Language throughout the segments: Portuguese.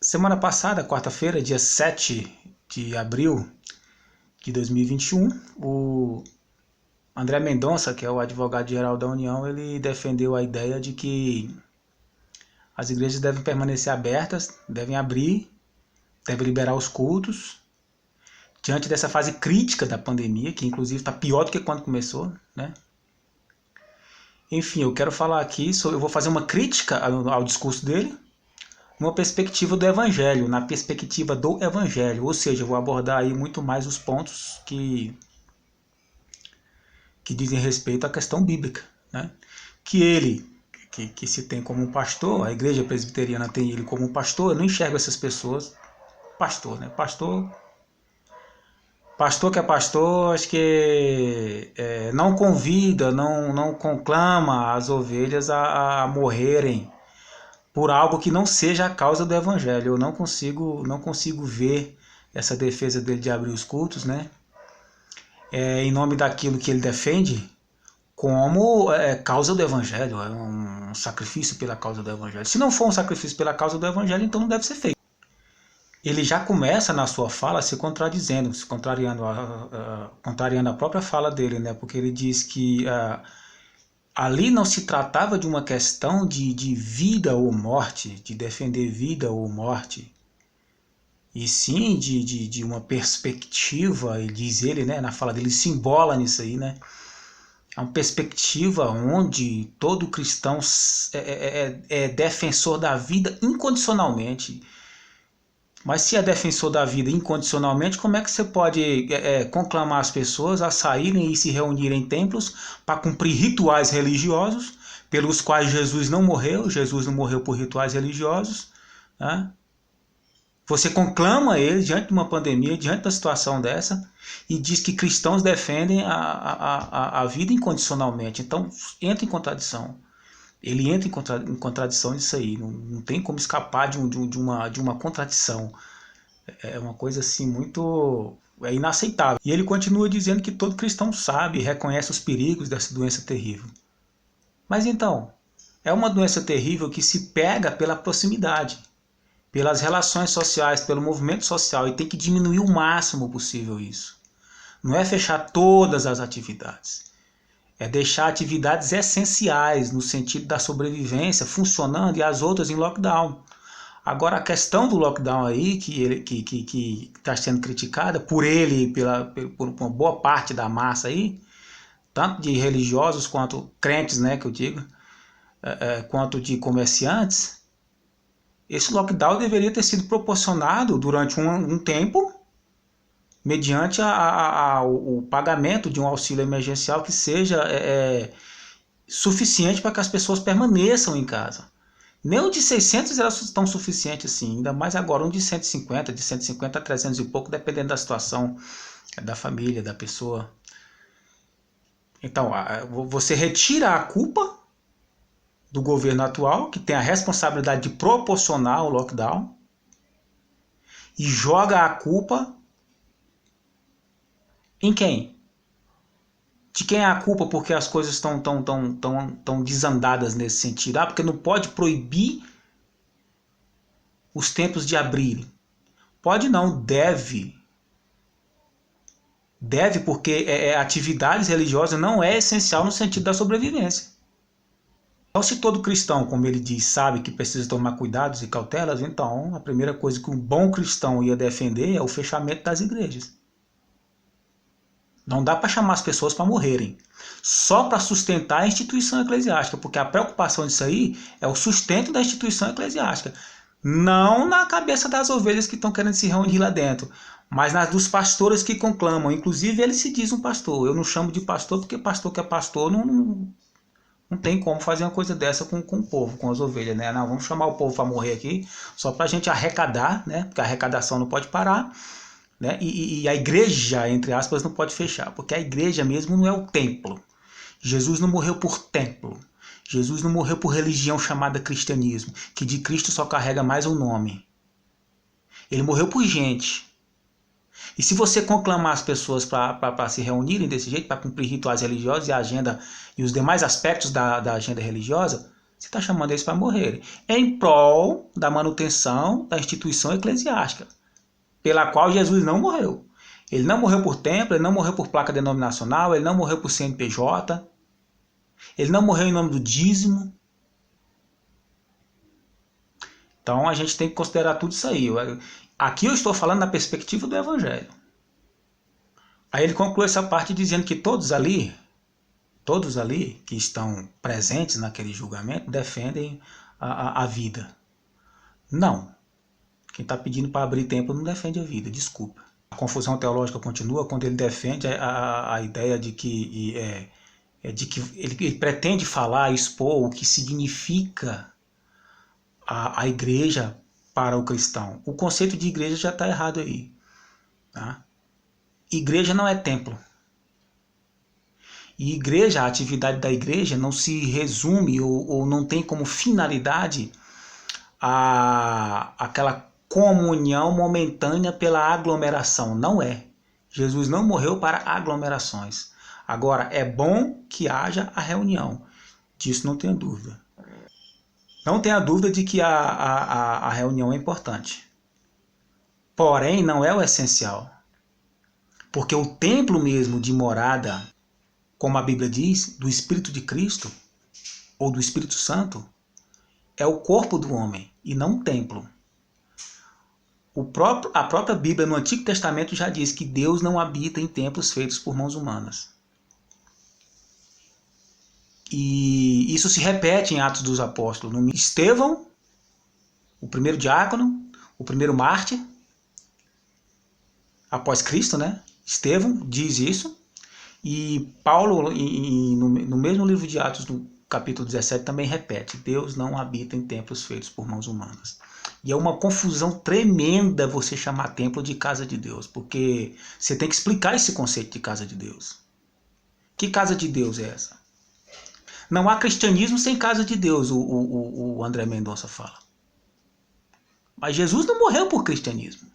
Semana passada, quarta-feira, dia 7 de abril de 2021, o André Mendonça, que é o advogado-geral da União, ele defendeu a ideia de que as igrejas devem permanecer abertas, devem abrir, devem liberar os cultos, diante dessa fase crítica da pandemia, que inclusive está pior do que quando começou, né? Enfim, eu quero falar aqui, eu vou fazer uma crítica ao discurso dele, numa perspectiva do Evangelho, na perspectiva do Evangelho, ou seja, eu vou abordar aí muito mais os pontos que dizem respeito à questão bíblica, né? Que ele, que se tem como um pastor, a igreja presbiteriana tem ele como um pastor, eu não enxergo essas pessoas, pastor, né? Pastor que é pastor, acho que não convida, não conclama as ovelhas a morrerem por algo que não seja a causa do evangelho. Eu não consigo ver essa defesa dele de abrir os cultos, né? Em nome daquilo que ele defende como causa do evangelho, é um sacrifício pela causa do evangelho. Se não for um sacrifício pela causa do evangelho, então não deve ser feito. Ele já começa na sua fala se contradizendo, contrariando a própria fala dele, né? Porque ele diz que ali não se tratava de uma questão de vida ou morte, de defender vida ou morte, e sim de uma perspectiva, ele diz ele, né, na fala dele, se embola nisso aí, né? É uma perspectiva onde todo cristão é defensor da vida incondicionalmente. Mas se é defensor da vida incondicionalmente, como é que você pode conclamar as pessoas a saírem e se reunirem em templos para cumprir rituais religiosos, pelos quais Jesus não morreu por rituais religiosos, né? Você conclama ele diante de uma pandemia, diante da situação dessa, e diz que cristãos defendem a vida incondicionalmente. Então entra em contradição. Ele entra em contradição disso aí, não tem como escapar de uma contradição. É uma coisa assim muito inaceitável. E ele continua dizendo que todo cristão sabe e reconhece os perigos dessa doença terrível. Mas então, é uma doença terrível que se pega pela proximidade, pelas relações sociais, pelo movimento social, e tem que diminuir o máximo possível isso. Não é fechar todas as atividades. É deixar atividades essenciais no sentido da sobrevivência funcionando e as outras em lockdown. Agora a questão do lockdown aí, que está sendo criticada por ele, por uma boa parte da massa aí, tanto de religiosos quanto crentes, né, que eu digo, quanto de comerciantes, esse lockdown deveria ter sido proporcionado durante um tempo, mediante o pagamento de um auxílio emergencial que seja suficiente para que as pessoas permaneçam em casa. Nem o de 600 era tão suficiente assim, ainda mais agora um de 150 a 300 e pouco, dependendo da situação da família, da pessoa. Então, você retira a culpa do governo atual, que tem a responsabilidade de proporcionar o lockdown, e joga a culpa em quem? De quem é a culpa porque as coisas estão tão desandadas nesse sentido? Porque não pode proibir os templos de abrirem. Pode não, deve. Deve porque atividades religiosas não é essencial no sentido da sobrevivência. Então, se todo cristão, como ele diz, sabe que precisa tomar cuidados e cautelas, então a primeira coisa que um bom cristão ia defender é o fechamento das igrejas. Não dá para chamar as pessoas para morrerem, só para sustentar a instituição eclesiástica, porque a preocupação disso aí é o sustento da instituição eclesiástica, não na cabeça das ovelhas que estão querendo se reunir lá dentro, mas nas dos pastores que conclamam. Inclusive ele se diz um pastor, eu não chamo de pastor porque pastor que é pastor não tem como fazer uma coisa dessa com o povo, com as ovelhas, né? Não, vamos chamar o povo para morrer aqui, só para a gente arrecadar, né? Porque a arrecadação não pode parar, né? E a igreja, entre aspas, não pode fechar, porque a igreja mesmo não é o templo. Jesus não morreu por templo. Jesus não morreu por religião chamada cristianismo, que de Cristo só carrega mais um nome. Ele morreu por gente. E se você conclamar as pessoas para se reunirem desse jeito, para cumprir rituais religiosos e a agenda e os demais aspectos da agenda religiosa, Você está chamando eles para morrerem em prol da manutenção da instituição eclesiástica, pela qual Jesus não morreu. Ele não morreu por templo, ele não morreu por placa denominacional, ele não morreu por CNPJ, ele não morreu em nome do dízimo. Então a gente tem que considerar tudo isso aí. Aqui eu estou falando na perspectiva do Evangelho. Aí ele conclui essa parte dizendo que todos ali que estão presentes naquele julgamento defendem a vida. Não. Quem está pedindo para abrir templo não defende a vida, desculpa. A confusão teológica continua quando ele defende a ideia de que ele pretende falar, expor o que significa a igreja para o cristão. O conceito de igreja já está errado aí. Tá? Igreja não é templo. E igreja, a atividade da igreja não se resume ou não tem como finalidade aquela comunhão momentânea pela aglomeração. Não é. Jesus não morreu para aglomerações. Agora, é bom que haja a reunião. Disso não tenho dúvida. Não tenha dúvida de que a reunião é importante. Porém, não é o essencial. Porque o templo mesmo de morada, como a Bíblia diz, do Espírito de Cristo, ou do Espírito Santo, é o corpo do homem, e não um templo. A própria Bíblia no Antigo Testamento já diz que Deus não habita em templos feitos por mãos humanas. E isso se repete em Atos dos Apóstolos. Estevão, o primeiro diácono, o primeiro mártir, após Cristo, né? Estevão diz isso. E Paulo, no mesmo livro de Atos, no capítulo 17, também repete: Deus não habita em templos feitos por mãos humanas. E é uma confusão tremenda você chamar templo de casa de Deus, porque você tem que explicar esse conceito de casa de Deus. Que casa de Deus é essa? Não há cristianismo sem casa de Deus, o André Mendonça fala. Mas Jesus não morreu por cristianismo.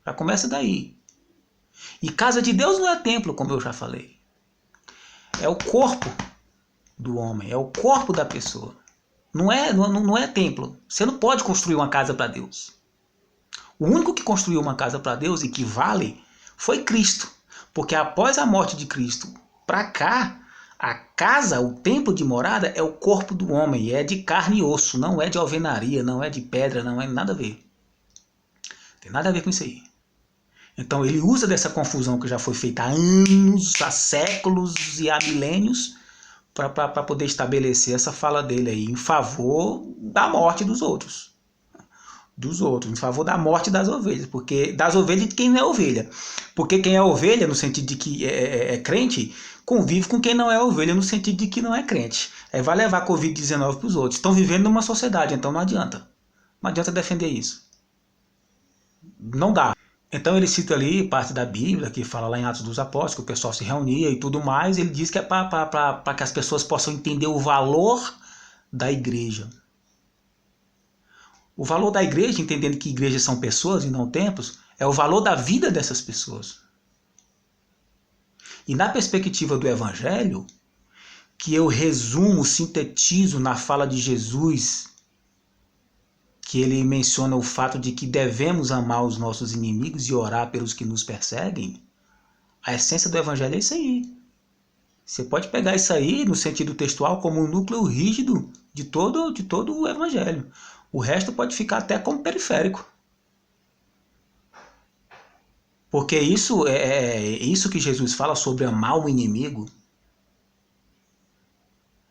Já começa daí. E casa de Deus não é templo, como eu já falei. É o corpo do homem, é o corpo da pessoa. Não é templo. Você não pode construir uma casa para Deus. O único que construiu uma casa para Deus e que vale foi Cristo. Porque após a morte de Cristo, para cá, a casa, o templo de morada é o corpo do homem. É de carne e osso, não é de alvenaria, não é de pedra, não é nada a ver. Tem nada a ver com isso aí. Então ele usa dessa confusão que já foi feita há anos, há séculos e há milênios para poder estabelecer essa fala dele aí em favor da morte dos outros. Em favor da morte das ovelhas, porque das ovelhas de quem não é ovelha. Porque quem é ovelha, no sentido de que é crente, convive com quem não é ovelha, no sentido de que não é crente. Aí vai levar Covid-19 para os outros. Estão vivendo numa sociedade, então não adianta. Não adianta defender isso. Não dá. Então ele cita ali parte da Bíblia, que fala lá em Atos dos Apóstolos, que o pessoal se reunia e tudo mais. Ele diz que é para que as pessoas possam entender o valor da igreja. O valor da igreja, entendendo que igrejas são pessoas e não templos, é o valor da vida dessas pessoas. E na perspectiva do Evangelho, que eu resumo, sintetizo na fala de Jesus, que ele menciona o fato de que devemos amar os nossos inimigos e orar pelos que nos perseguem, a essência do Evangelho é isso aí. Você pode pegar isso aí, no sentido textual, como um núcleo rígido de todo o Evangelho. O resto pode ficar até como periférico. Porque isso isso que Jesus fala sobre amar o inimigo.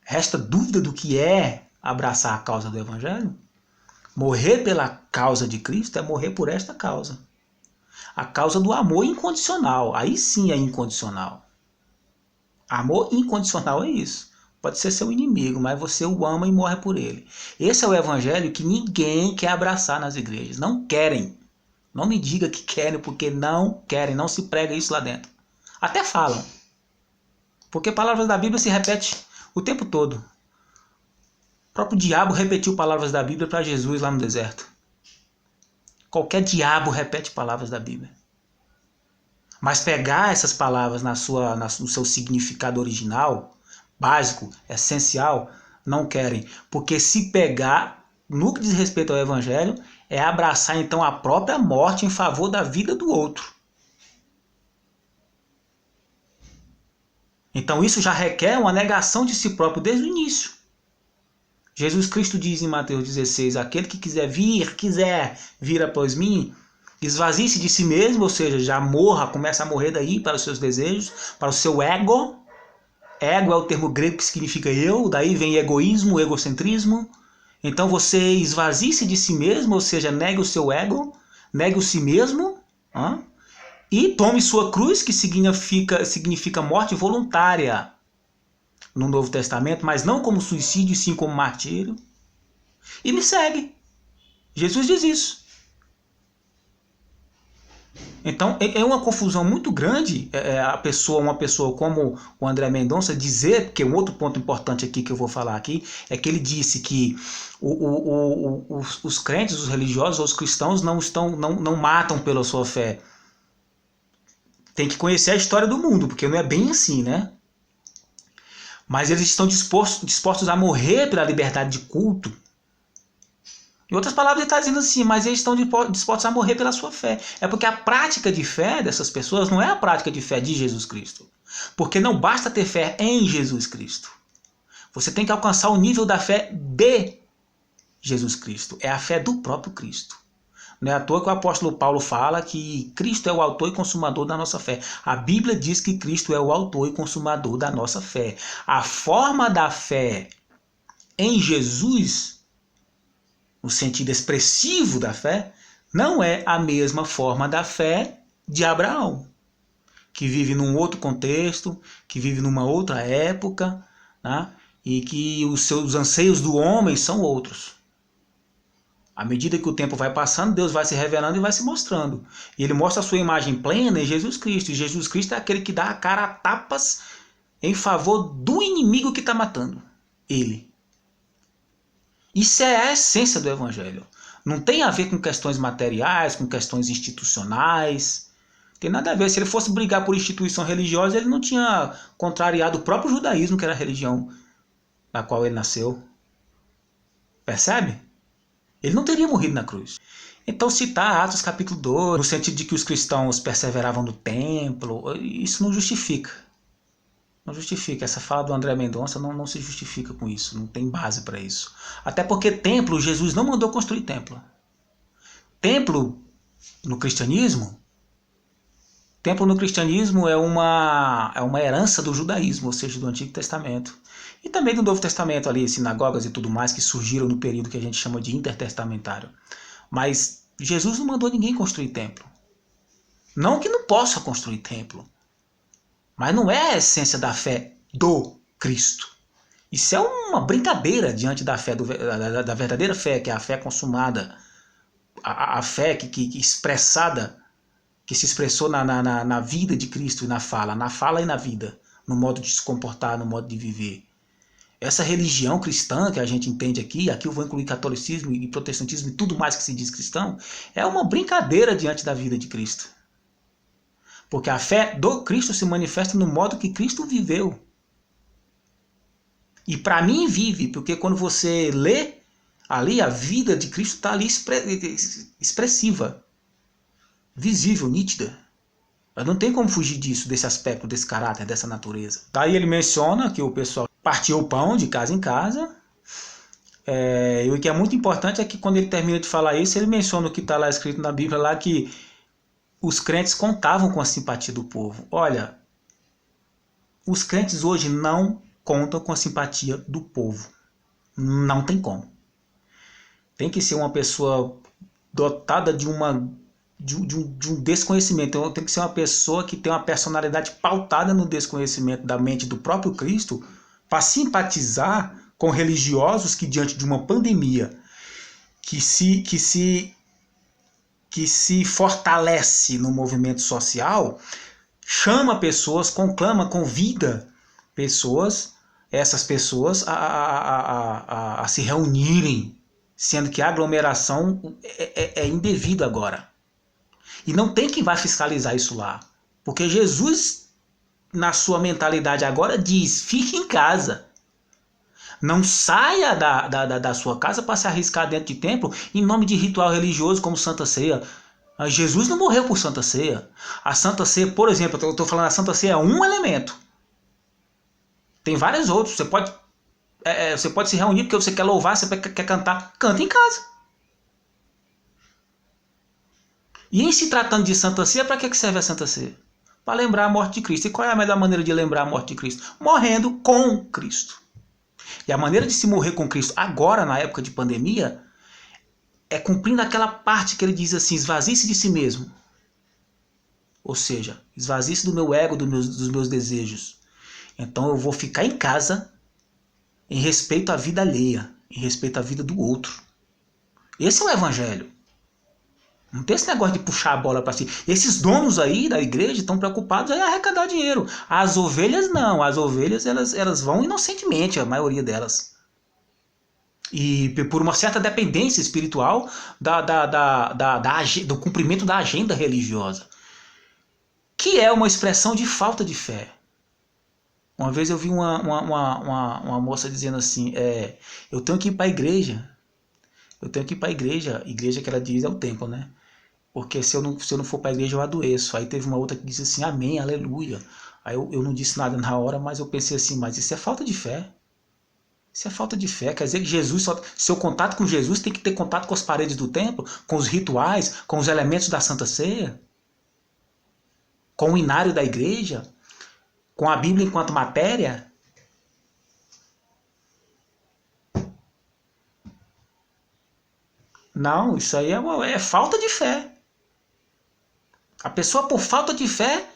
Resta dúvida do que é abraçar a causa do Evangelho? Morrer pela causa de Cristo é morrer por esta causa. A causa do amor incondicional. Aí sim é incondicional. Amor incondicional é isso. Pode ser seu inimigo, mas você o ama e morre por ele. Esse é o Evangelho que ninguém quer abraçar nas igrejas. Não querem. Não me diga que querem, porque não querem. Não se prega isso lá dentro. Até falam. Porque palavras da Bíblia se repetem o tempo todo. O próprio diabo repetiu palavras da Bíblia para Jesus lá no deserto. Qualquer diabo repete palavras da Bíblia. Mas pegar essas palavras no seu significado original, básico, essencial, Não querem. Porque se pegar, no que diz respeito ao evangelho, é abraçar então a própria morte em favor da vida do outro. Então isso já requer uma negação de si próprio desde o início. Jesus Cristo diz em Mateus 16, aquele que quiser vir após mim, esvazie-se de si mesmo, ou seja, já morra, começa a morrer daí para os seus desejos, para o seu ego. Ego é o termo grego que significa eu, daí vem egoísmo, egocentrismo. Então você esvazie-se de si mesmo, ou seja, negue o seu ego, negue o si mesmo, e tome sua cruz, que significa morte voluntária no Novo Testamento, mas não como suicídio, sim como martírio, e me segue. Jesus diz isso. Então é uma confusão muito grande uma pessoa como o André Mendonça dizer, porque um outro ponto importante aqui que eu vou falar aqui, é que ele disse que os crentes, os religiosos, os cristãos não matam pela sua fé. Tem que conhecer a história do mundo, porque não é bem assim, né? Mas eles estão dispostos a morrer pela liberdade de culto. Em outras palavras, ele está dizendo assim, mas eles estão dispostos a morrer pela sua fé. É porque a prática de fé dessas pessoas não é a prática de fé de Jesus Cristo. Porque não basta ter fé em Jesus Cristo. Você tem que alcançar o nível da fé de Jesus Cristo. É a fé do próprio Cristo. Não é à toa que o apóstolo Paulo fala que Cristo é o autor e consumador da nossa fé. A Bíblia diz que Cristo é o autor e consumador da nossa fé. A forma da fé em Jesus, no sentido expressivo da fé, não é a mesma forma da fé de Abraão, que vive num outro contexto, que vive numa outra época, né? E que os anseios do homem são outros. À medida que o tempo vai passando, Deus vai se revelando e vai se mostrando. E ele mostra a sua imagem plena em Jesus Cristo. E Jesus Cristo é aquele que dá a cara a tapas em favor do inimigo que está matando ele. Isso é a essência do evangelho. Não tem a ver com questões materiais, com questões institucionais. Tem nada a ver. Se ele fosse brigar por instituição religiosa, ele não tinha contrariado o próprio judaísmo, que era a religião da qual ele nasceu. Percebe? Ele não teria morrido na cruz. Então citar Atos capítulo 2, no sentido de que os cristãos perseveravam no templo, isso não justifica. Não justifica. Essa fala do André Mendonça não se justifica com isso. Não tem base para isso. Até porque templo, Jesus não mandou construir templo. Templo no cristianismo é uma herança do judaísmo, ou seja, do Antigo Testamento. E também do Novo Testamento, ali, sinagogas e tudo mais que surgiram no período que a gente chama de intertestamentário. Mas Jesus não mandou ninguém construir templo. Não que não possa construir templo. Mas não é a essência da fé do Cristo. Isso é uma brincadeira diante da fé, da verdadeira fé, que é a fé consumada. A fé que expressada, que se expressou na vida de Cristo e na fala e na vida, no modo de se comportar, no modo de viver. Essa religião cristã que a gente entende aqui eu vou incluir catolicismo e protestantismo e tudo mais que se diz cristão, é uma brincadeira diante da vida de Cristo. Porque a fé do Cristo se manifesta no modo que Cristo viveu. E para mim vive, porque quando você lê ali, a vida de Cristo está ali expressiva, visível, nítida. Mas não tem como fugir disso, desse aspecto, desse caráter, dessa natureza. Daí ele menciona que o pessoal partiu o pão de casa em casa. E o que é muito importante é que quando ele termina de falar isso, ele menciona o que está lá escrito na Bíblia, lá que os crentes contavam com a simpatia do povo. Olha, os crentes hoje não contam com a simpatia do povo. Não tem como. Tem que ser uma pessoa dotada de um desconhecimento. Então, tem que ser uma pessoa que tem uma personalidade pautada no desconhecimento da mente do próprio Cristo para simpatizar com religiosos que, diante de uma pandemia que se fortalece no movimento social, chama pessoas, conclama, convida essas pessoas a se reunirem, sendo que a aglomeração é indevida agora. E não tem quem vai fiscalizar isso lá. Porque Jesus, na sua mentalidade agora, diz, fique em casa. Não saia da sua casa para se arriscar dentro de templo em nome de ritual religioso como Santa Ceia. Jesus não morreu por Santa Ceia. A Santa Ceia, por exemplo, eu estou falando, a Santa Ceia é um elemento. Tem vários outros. Você pode se reunir porque você quer louvar, você quer cantar. Canta em casa. E em se tratando de Santa Ceia, para que serve a Santa Ceia? Para lembrar a morte de Cristo. E qual é a melhor maneira de lembrar a morte de Cristo? Morrendo com Cristo. E a maneira de se morrer com Cristo agora, na época de pandemia, é cumprindo aquela parte que ele diz assim, esvazie-se de si mesmo. Ou seja, esvazie-se do meu ego, dos meus desejos. Então eu vou ficar em casa em respeito à vida alheia, em respeito à vida do outro. Esse é o evangelho. Não tem esse negócio de puxar a bola para si. Esses donos aí da igreja estão preocupados em arrecadar dinheiro. As ovelhas não. As ovelhas elas vão inocentemente, a maioria delas. E por uma certa dependência espiritual do cumprimento da agenda religiosa. Que é uma expressão de falta de fé. Uma vez eu vi uma moça dizendo assim, eu tenho que ir para a igreja. Eu tenho que ir para a igreja. A igreja que ela diz é o templo, né? Porque se eu não for para a igreja eu adoeço. Aí teve uma outra que disse assim, amém, aleluia. Aí eu não disse nada na hora, mas eu pensei assim, mas isso é falta de fé. Isso é falta de fé. Quer dizer que seu contato com Jesus tem que ter contato com as paredes do templo, com os rituais, com os elementos da Santa Ceia, com o inário da igreja, com a Bíblia enquanto matéria. Não, isso aí é falta de fé. A pessoa, por falta de fé,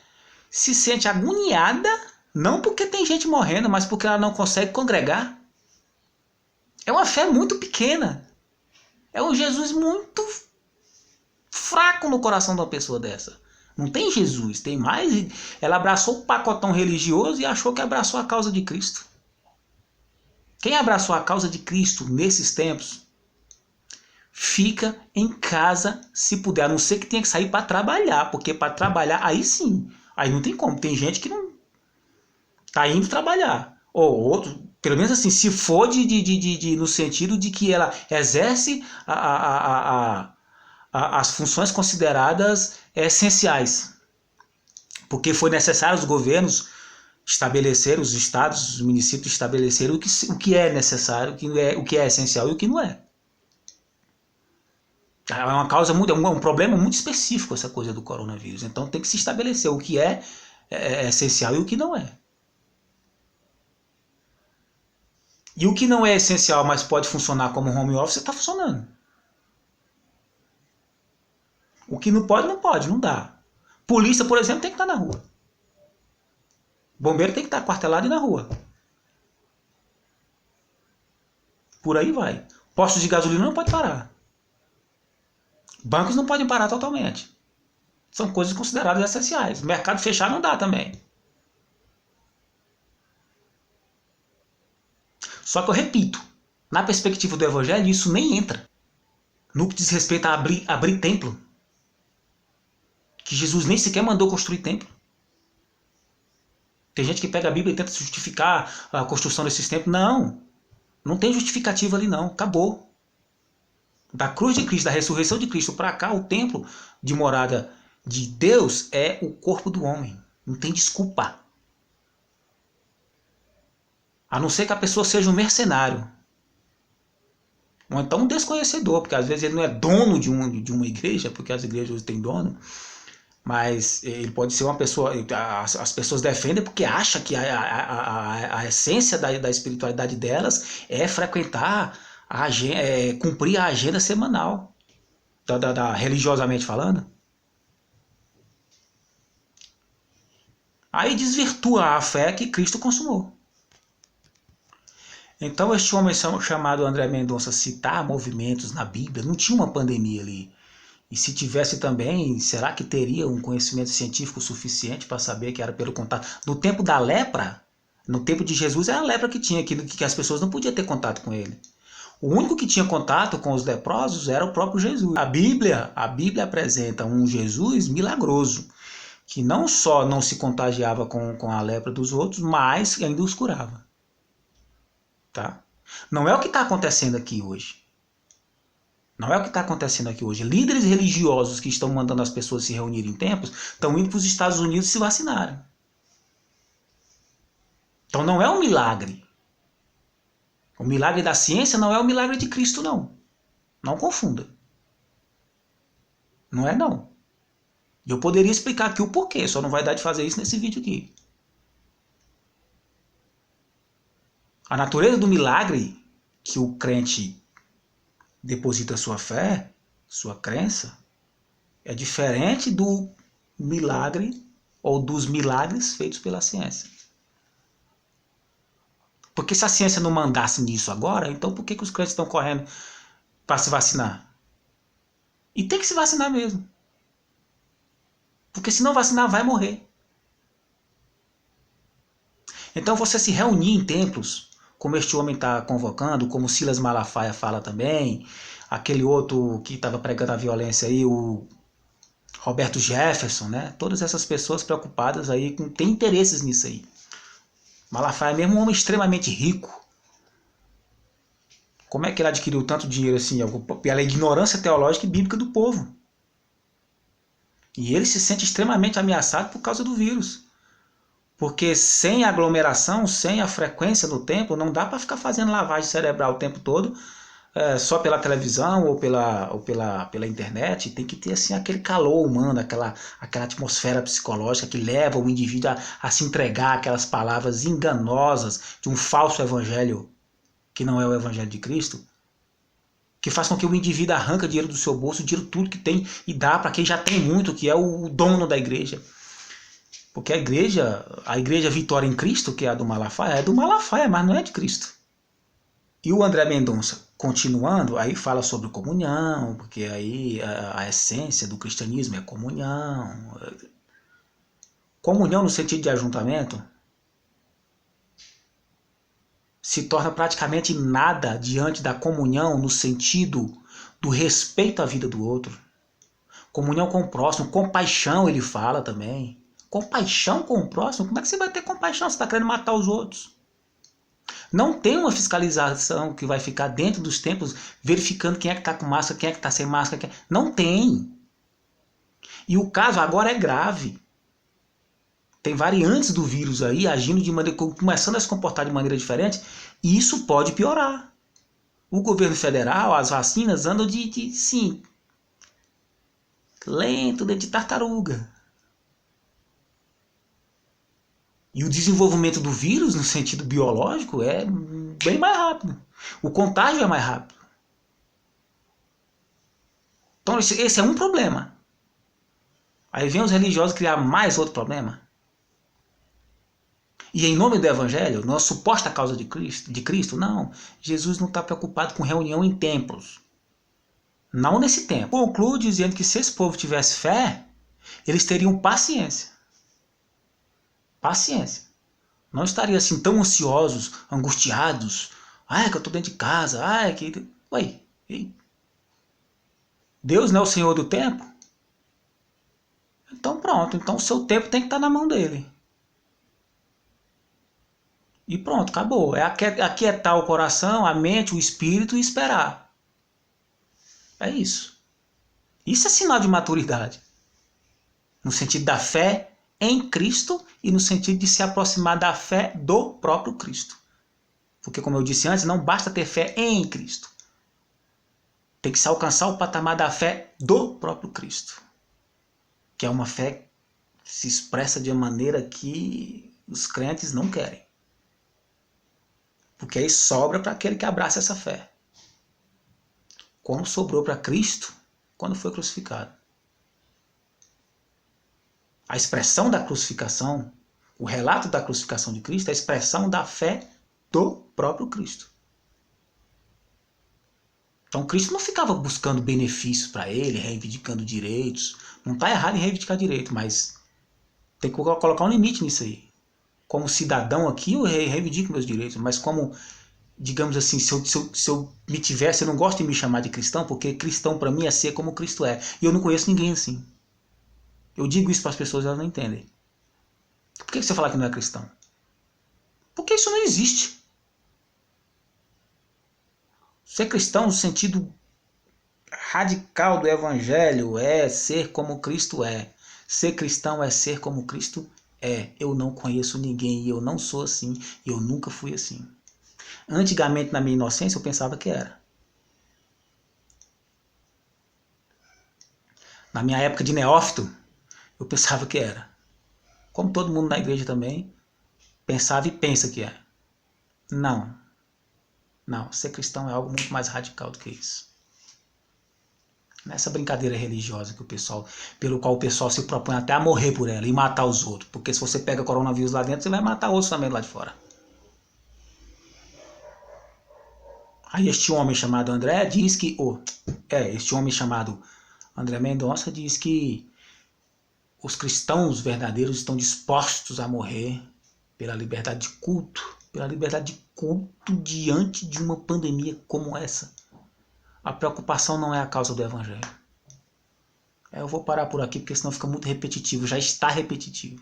se sente agoniada, não porque tem gente morrendo, mas porque ela não consegue congregar. É uma fé muito pequena. É um Jesus muito fraco no coração de uma pessoa dessa. Não tem Jesus, tem mais. Ela abraçou o pacotão religioso e achou que abraçou a causa de Cristo. Quem abraçou a causa de Cristo nesses tempos, fica em casa se puder, a não ser que tenha que sair para trabalhar, porque para trabalhar, aí sim, aí não tem como. Tem gente que não está indo trabalhar. Ou outro, pelo menos assim, se for no sentido de que ela exerce as funções consideradas essenciais. Porque foi necessário os governos estabelecer, os estados, os municípios estabeleceram o que é necessário, o que é essencial e o que não é. É uma causa muito, é um problema muito específico essa coisa do coronavírus. Então tem que se estabelecer o que é essencial e o que não é. E o que não é essencial, mas pode funcionar como home office, está funcionando. O que não pode, não dá. Polícia, por exemplo, tem que estar na rua. Bombeiro tem que estar quartelado e na rua. Por aí vai. Postos de gasolina não pode parar. Bancos não podem parar totalmente. São coisas consideradas essenciais. Mercado fechado não dá também. Só que eu repito, na perspectiva do evangelho, isso nem entra. No que diz respeito a abrir templo. Que Jesus nem sequer mandou construir templo. Tem gente que pega a Bíblia e tenta justificar a construção desses templos. Não. Não tem justificativa ali não. Acabou. Da cruz de Cristo, da ressurreição de Cristo para cá, o templo de morada de Deus é o corpo do homem. Não tem desculpa. A não ser que a pessoa seja um mercenário. Ou então um desconhecedor, porque às vezes ele não é dono de uma igreja, porque as igrejas hoje têm dono. Mas ele pode ser uma pessoa. As pessoas defendem porque acham que a essência da espiritualidade delas é frequentar, cumprir a agenda semanal, religiosamente falando. Aí desvirtua a fé que Cristo consumou. Então este homem chamado André Mendonça citar movimentos na Bíblia, não tinha uma pandemia ali. E se tivesse também, será que teria um conhecimento científico suficiente para saber que era pelo contato? No tempo da lepra, no tempo de Jesus, era a lepra que tinha, que as pessoas não podiam ter contato com ele. O único que tinha contato com os leprosos era o próprio Jesus. A Bíblia apresenta um Jesus milagroso, que não só não se contagiava com a lepra dos outros, mas ainda os curava. Tá? Não é o que está acontecendo aqui hoje. Não é o que está acontecendo aqui hoje. Líderes religiosos que estão mandando as pessoas se reunirem em templos estão indo para os Estados Unidos se vacinarem. Então não é um milagre. O milagre da ciência não é o milagre de Cristo, não. Não confunda. Não é, não. Eu poderia explicar aqui o porquê, só não vai dar de fazer isso nesse vídeo aqui. A natureza do milagre que o crente deposita sua fé, sua crença, é diferente do milagre ou dos milagres feitos pela ciência. Porque se a ciência não mandasse nisso agora, então por que os crentes estão correndo para se vacinar? E tem que se vacinar mesmo. Porque se não vacinar, vai morrer. Então você se reunir em templos, como este homem está convocando, como Silas Malafaia fala também, aquele outro que estava pregando a violência aí, o Roberto Jefferson, né? Todas essas pessoas preocupadas aí, têm interesses nisso aí. Malafaia é mesmo um homem extremamente rico. Como é que ele adquiriu tanto dinheiro assim? Pela ignorância teológica e bíblica do povo. E ele se sente extremamente ameaçado por causa do vírus. Porque sem aglomeração, sem a frequência no templo, não dá para ficar fazendo lavagem cerebral o tempo todo, só pela televisão ou pela internet. Tem que ter assim, aquele calor humano, aquela atmosfera psicológica que leva o indivíduo a se entregar aquelas palavras enganosas de um falso evangelho, que não é o evangelho de Cristo, que faz com que o indivíduo arranca dinheiro do seu bolso, dinheiro tudo que tem e dá para quem já tem muito, que é o dono da igreja. Porque a igreja Vitória em Cristo, que é a do Malafaia, é do Malafaia, mas não é de Cristo. E o André Mendonça, continuando, aí fala sobre comunhão, porque aí a essência do cristianismo é comunhão. Comunhão no sentido de ajuntamento se torna praticamente nada diante da comunhão no sentido do respeito à vida do outro. Comunhão com o próximo, compaixão ele fala também. Compaixão com o próximo? Como é que você vai ter compaixão se está querendo matar os outros? Não tem uma fiscalização que vai ficar dentro dos templos verificando quem é que está com máscara, quem é que está sem máscara. Não tem. E o caso agora é grave. Tem variantes do vírus aí agindo de maneira, começando a se comportar de maneira diferente, e isso pode piorar. O governo federal, as vacinas andam sim, lento, de tartaruga. E o desenvolvimento do vírus, no sentido biológico, é bem mais rápido. O contágio é mais rápido. Então esse é um problema. Aí vem os religiosos criar mais outro problema. E em nome do Evangelho, na suposta causa de Cristo, não. Jesus não está preocupado com reunião em templos. Não nesse tempo. Concluo dizendo que se esse povo tivesse fé, eles teriam paciência. Paciência. Não estariam assim tão ansiosos, angustiados. Ai, que eu estou dentro de casa. Ai, que... Ué, Deus não é o Senhor do tempo? Então pronto. Então o seu tempo tem que estar na mão dele. E pronto, acabou. É aquietar o coração, a mente, o espírito e esperar. É isso. Isso é sinal de maturidade. No sentido da fé em Cristo e no sentido de se aproximar da fé do próprio Cristo. Porque, como eu disse antes, não basta ter fé em Cristo. Tem que se alcançar o patamar da fé do próprio Cristo. Que é uma fé que se expressa de uma maneira que os crentes não querem. Porque aí sobra para aquele que abraça essa fé. Como sobrou para Cristo quando foi crucificado. A expressão da crucificação, o relato da crucificação de Cristo é a expressão da fé do próprio Cristo. Então Cristo não ficava buscando benefícios para ele, reivindicando direitos. Não está errado em reivindicar direito, mas tem que colocar um limite nisso aí. Como cidadão aqui, eu reivindico meus direitos, mas como, digamos assim, se eu me tivesse, eu não gosto de me chamar de cristão, porque cristão para mim é ser como Cristo é. E eu não conheço ninguém assim. Eu digo isso para as pessoas e elas não entendem. Por que você fala que não é cristão? Porque isso não existe. Ser cristão no sentido radical do evangelho é ser como Cristo é. Ser cristão é ser como Cristo é. Eu não conheço ninguém e eu não sou assim e eu nunca fui assim. Antigamente, na minha inocência, eu pensava que era. Na minha época de neófito, eu pensava que era. Como todo mundo na igreja também, pensava e pensa que é. Não. Não, ser cristão é algo muito mais radical do que isso. Nessa brincadeira religiosa que o pessoal, pelo qual o pessoal se propõe até a morrer por ela e matar os outros. Porque se você pega coronavírus lá dentro, você vai matar outros também lá de fora. Aí este homem chamado André diz que... este homem chamado André Mendonça diz que os cristãos verdadeiros estão dispostos a morrer pela liberdade de culto. Pela liberdade de culto diante de uma pandemia como essa. A preocupação não é a causa do evangelho. Eu vou parar por aqui porque senão fica muito repetitivo. Já está repetitivo.